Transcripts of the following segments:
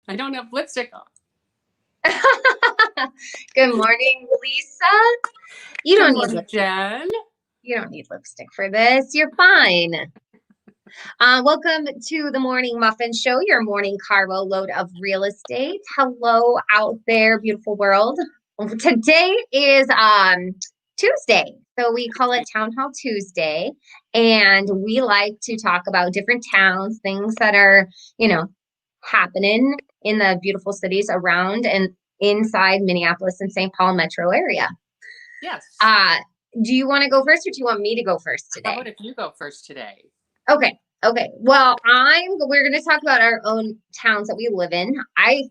I don't have lipstick on. Good morning, Lisa. You don't need lipstick. Jen. You don't need lipstick for this. You're fine. Welcome to the Morning Muffin Show, your morning carbo load of real estate. Hello out there, beautiful world. Today is Tuesday, so we call it Town Hall Tuesday, and we like to talk about different towns, things that are, happening in the beautiful cities around and inside Minneapolis and St. Paul metro area. Yes. Do you want to go first, or do you want me to go first today? How about if you go first today? Okay. Well, we're going to talk about our own towns that we live in. I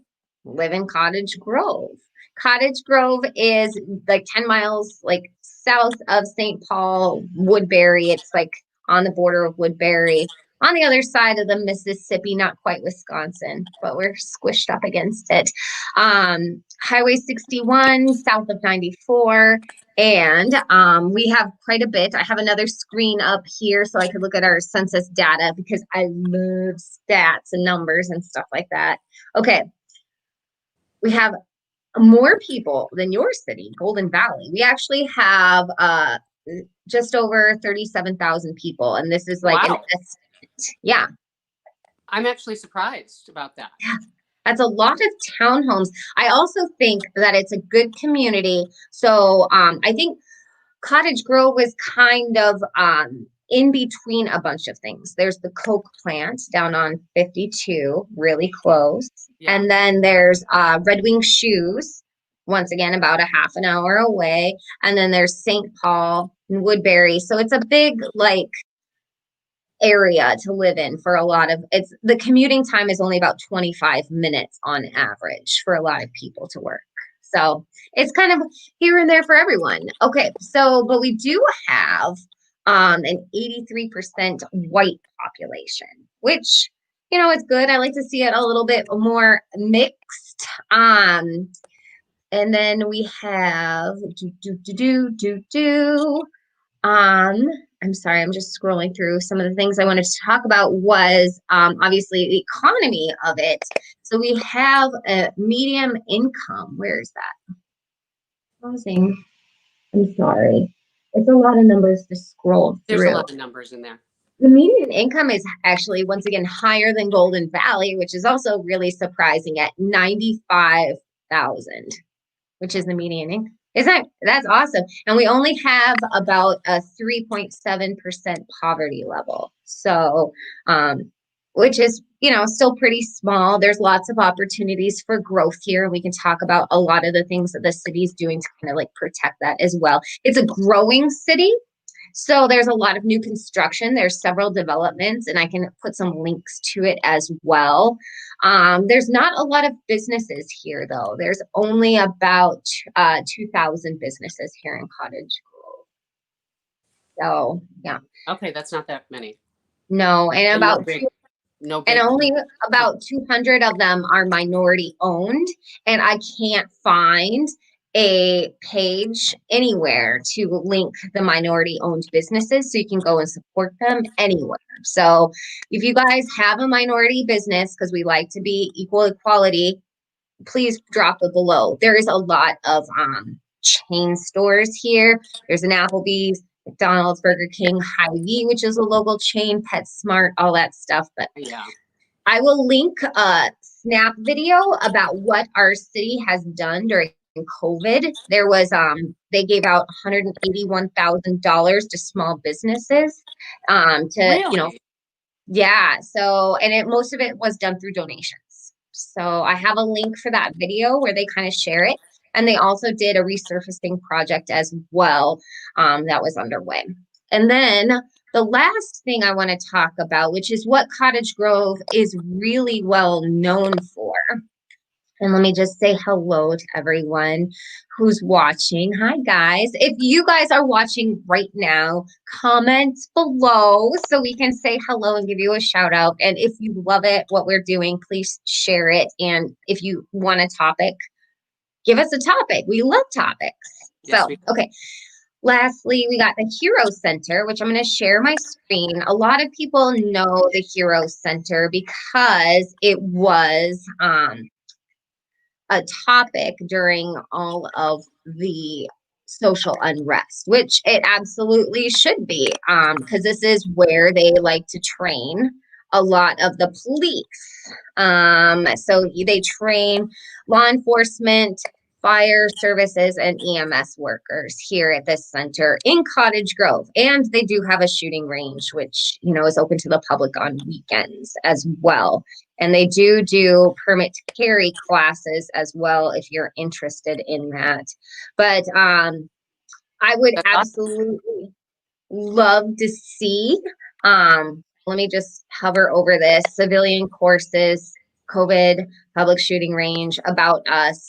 live in Cottage Grove. Cottage Grove is like 10 miles south of St. Paul, Woodbury. It's like on the border of Woodbury, on the other side of the Mississippi, not quite Wisconsin, but we're squished up against it. Highway 61, south of 94. And we have quite a bit. I have another screen up here so I could look at our census data because I love stats and numbers and stuff like that. Okay. We have more people than your city, Golden Valley. We actually have just over 37,000 people. And this is like an estimate. Yeah. I'm actually surprised about that. Yeah. That's a lot of townhomes. I also think that it's a good community. So I think Cottage Grove was kind of in between a bunch of things. There's the Coke plant down on 52, really close. Yeah. And then there's Red Wing Shoes, once again, about a half an hour away. And then there's St. Paul and Woodbury. So it's a big, area to live in for a lot of the commuting time is only about 25 minutes on average for a lot of people to work. So it's kind of here and there for everyone. Okay, but we do have an 83% white population, which is good. I like to see it a little bit more mixed. And then we have I'm sorry, I'm just scrolling through some of the things I wanted to talk about was obviously the economy of it. So we have a medium income. Where is that? Housing. I'm sorry. It's a lot of numbers to scroll through. There's a lot of numbers in there. The median income is actually, once again, higher than Golden Valley, which is also really surprising at $95,000, which is the median income. That's awesome. And we only have about a 3.7% poverty level. So, which is, still pretty small. There's lots of opportunities for growth here. We can talk about a lot of the things that the city's doing to kind of protect that as well. It's a growing city. So there's a lot of new construction. There's several developments, and I can put some links to it as well. There's not a lot of businesses here, though. There's only about 2,000 businesses here in Cottage Grove. So, yeah. Okay, that's not that many. No, and only about 200 of them are minority owned, and I can't find a page anywhere to link the minority owned businesses so you can go and support them anywhere. So if you guys have a minority business, because we like to be equal equality, please drop it below. There is a lot of chain stores here. There's an Applebee's, McDonald's, Burger King, Hy-Vee, which is a local chain, PetSmart, all that stuff. But yeah, I will link a snap video about what our city has done during COVID. There was they gave out $181,000 to small businesses really? Yeah, so and most of it was done through donations. So I have a link for that video where they kind of share it, and they also did a resurfacing project as well that was underway. And then the last thing I want to talk about, which is what Cottage Grove is really well known for. And let me just say hello to everyone who's watching. Hi, guys. If you guys are watching right now, comment below so we can say hello and give you a shout out. And if you love it, what we're doing, please share it. And if you want a topic, give us a topic. We love topics. Yes, so, okay. Lastly, we got the Hero Center, which I'm going to share my screen. A lot of people know the Hero Center because it was a topic during all of the social unrest, which it absolutely should be, because this is where they like to train a lot of the police. So they train law enforcement, fire services, and EMS workers here at this center in Cottage Grove. And they do have a shooting range, which, you know, is open to the public on weekends as well. And they do permit to carry classes as well if you're interested in that. But I would That's awesome. absolutely love to see. Let me just hover over this civilian courses, COVID, public shooting range, about us,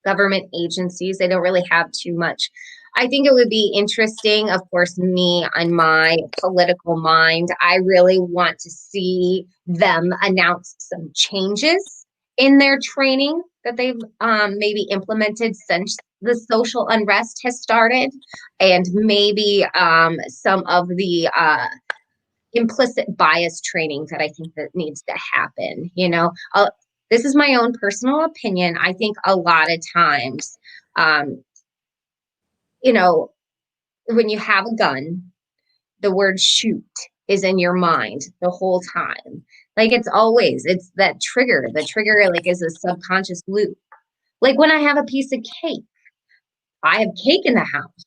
government agencies. They don't really have too much. I think it would be interesting, of course, me on my political mind. I really want to see them announce some changes in their training that they've maybe implemented since the social unrest has started, and maybe some of the implicit bias training that I think that needs to happen. You know, this is my own personal opinion. I think a lot of times, you know, when you have a gun, the word shoot is in your mind the whole time. Like it's that trigger. The trigger like is a subconscious loop. Like when I have a piece of cake, I have cake in the house.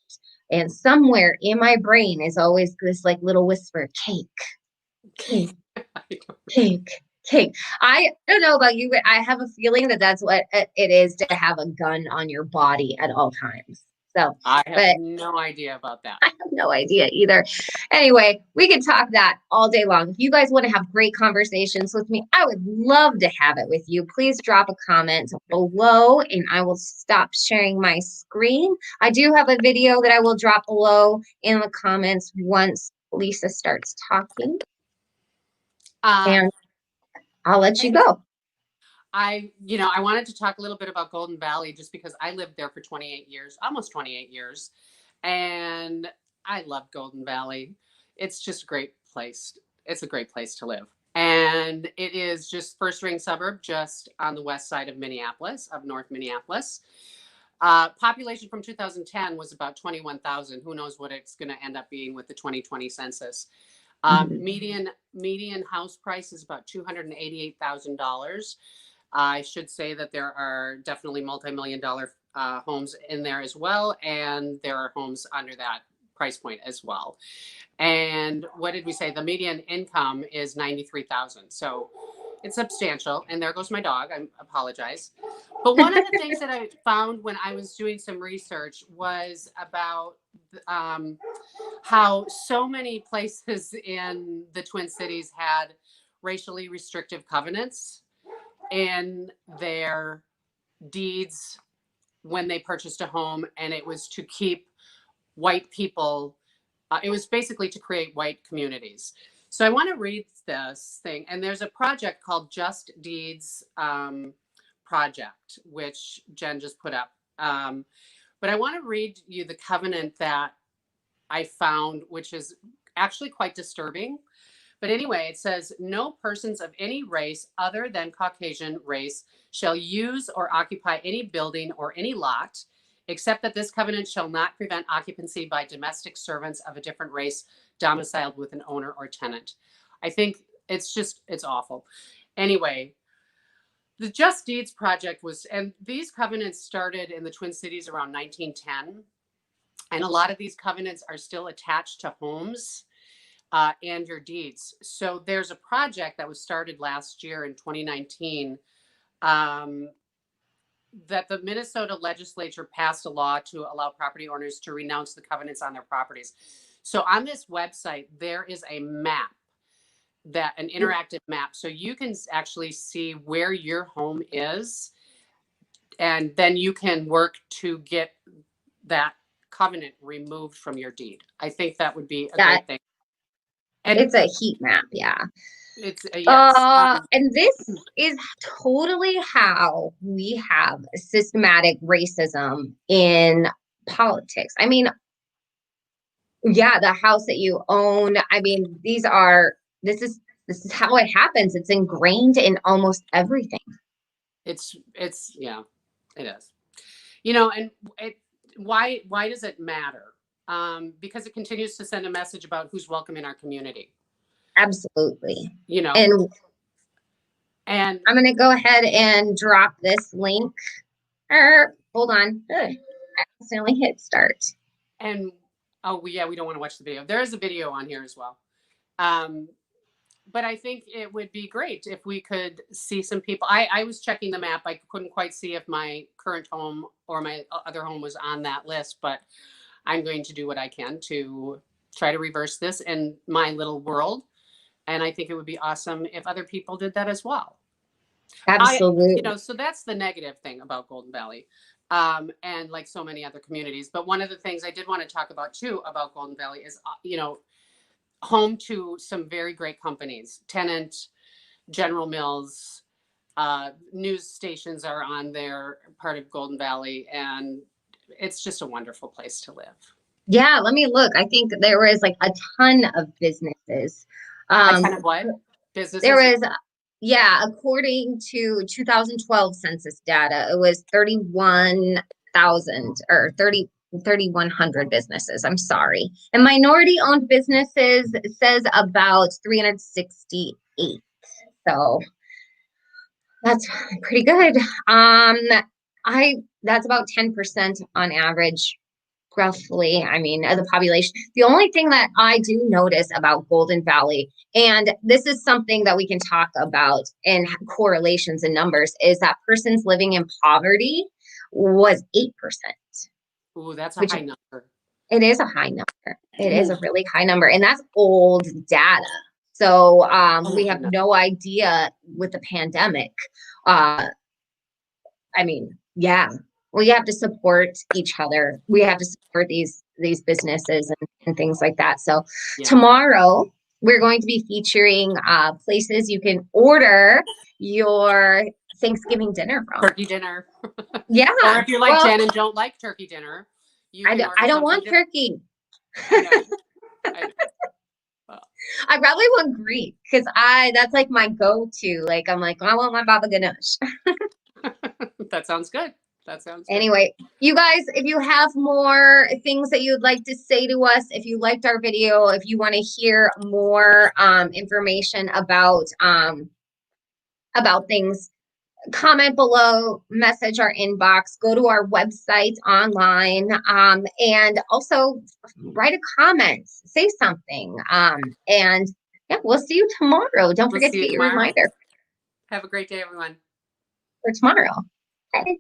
And somewhere in my brain is always this like little whisper, cake, cake, cake, cake. I don't know about you, but I have a feeling that that's what it is to have a gun on your body at all times. So, I but have no idea about that. I have no idea either. Anyway, we could talk that all day long. If you guys want to have great conversations with me, I would love to have it with you. Please drop a comment below and I will stop sharing my screen. I do have a video that I will drop below in the comments once Lisa starts talking. And I'll let you go. I wanted to talk a little bit about Golden Valley just because I lived there for 28 years, almost 28 years. And I love Golden Valley. It's just a great place. It's a great place to live. And it is just first ring suburb, just on the west side of Minneapolis, of North Minneapolis. Population from 2010 was about 21,000. Who knows what it's going to end up being with the 2020 census. Median house price is about $288,000. I should say that there are definitely multi-million-dollar homes in there as well, and there are homes under that price point as well. And what did we say? The median income is $93,000. So it's substantial. And there goes my dog. I apologize. But one of the things that I found when I was doing some research was about how so many places in the Twin Cities had racially restrictive covenants in their deeds when they purchased a home, and it was to keep white people. It was basically to create white communities. So I want to read this thing, and there's a project called Just Deeds Project, which Jen just put up. But I want to read you the covenant that I found, which is actually quite disturbing. But anyway, it says, no persons of any race other than Caucasian race shall use or occupy any building or any lot, except that this covenant shall not prevent occupancy by domestic servants of a different race domiciled with an owner or tenant. I think it's awful. Anyway, the Just Deeds Project and these covenants started in the Twin Cities around 1910. And a lot of these covenants are still attached to homes and your deeds. So there's a project that was started last year in 2019 that the Minnesota legislature passed a law to allow property owners to renounce the covenants on their properties. So on this website, there is a map, an interactive map. So you can actually see where your home is, and then you can work to get that covenant removed from your deed. I think that would be a great thing. And it's a heat map, yeah. It's yes. And this is totally how we have systematic racism in politics. I mean, Yeah, the house that you own. I mean, this is how it happens. It's ingrained in almost everything. Yeah, it is. You know, and why does it matter? Because it continues to send a message about who's welcome in our community. Absolutely. You know, And and I'm going to go ahead and drop this link. Hold on. Ugh, I accidentally hit start. and oh yeah, we don't want to watch the video. There is a video on here as well. Um, but I think it would be great if we could see some people. I was checking the map. I couldn't quite see if my current home or my other home was on that list, but I'm going to do what I can to try to reverse this in my little world. And I think it would be awesome if other people did that as well. Absolutely. So that's the negative thing about Golden Valley, and like so many other communities. But one of the things I did want to talk about too about Golden Valley is, home to some very great companies. Tenant, General Mills, news stations are on there, part of Golden Valley, and it's just a wonderful place to live. Yeah, let me look. I think there was like a ton of businesses. A ton of what? Businesses? There was, yeah, according to 2012 census data, it was 31,000 or 3,100 businesses. I'm sorry. And minority owned businesses says about 368. So that's pretty good. That's about 10% on average, roughly. I mean, of the population. The only thing that I do notice about Golden Valley, and this is something that we can talk about in correlations and numbers, is that persons living in poverty was 8%. Ooh, that's a high number. It is a high number. It is a really high number, and that's old data. So we have no idea with the pandemic. I mean, yeah, we have to support each other. We have to support these businesses and things like that. So tomorrow we're going to be featuring places you can order your Thanksgiving dinner from. Turkey dinner. Yeah. Or if you're like Jen and don't like turkey dinner, I don't want turkey. I know. I probably want Greek because that's like my go-to. Like I'm like, I want my baba ganoush. That sounds good. Anyway, you guys, if you have more things that you would like to say to us, if you liked our video, if you want to hear more information about things, comment below, message our inbox, go to our website online, and also write a comment, say something. And yeah, we'll see you tomorrow. Don't forget to get your reminder. Have a great day, everyone. For tomorrow. Bye.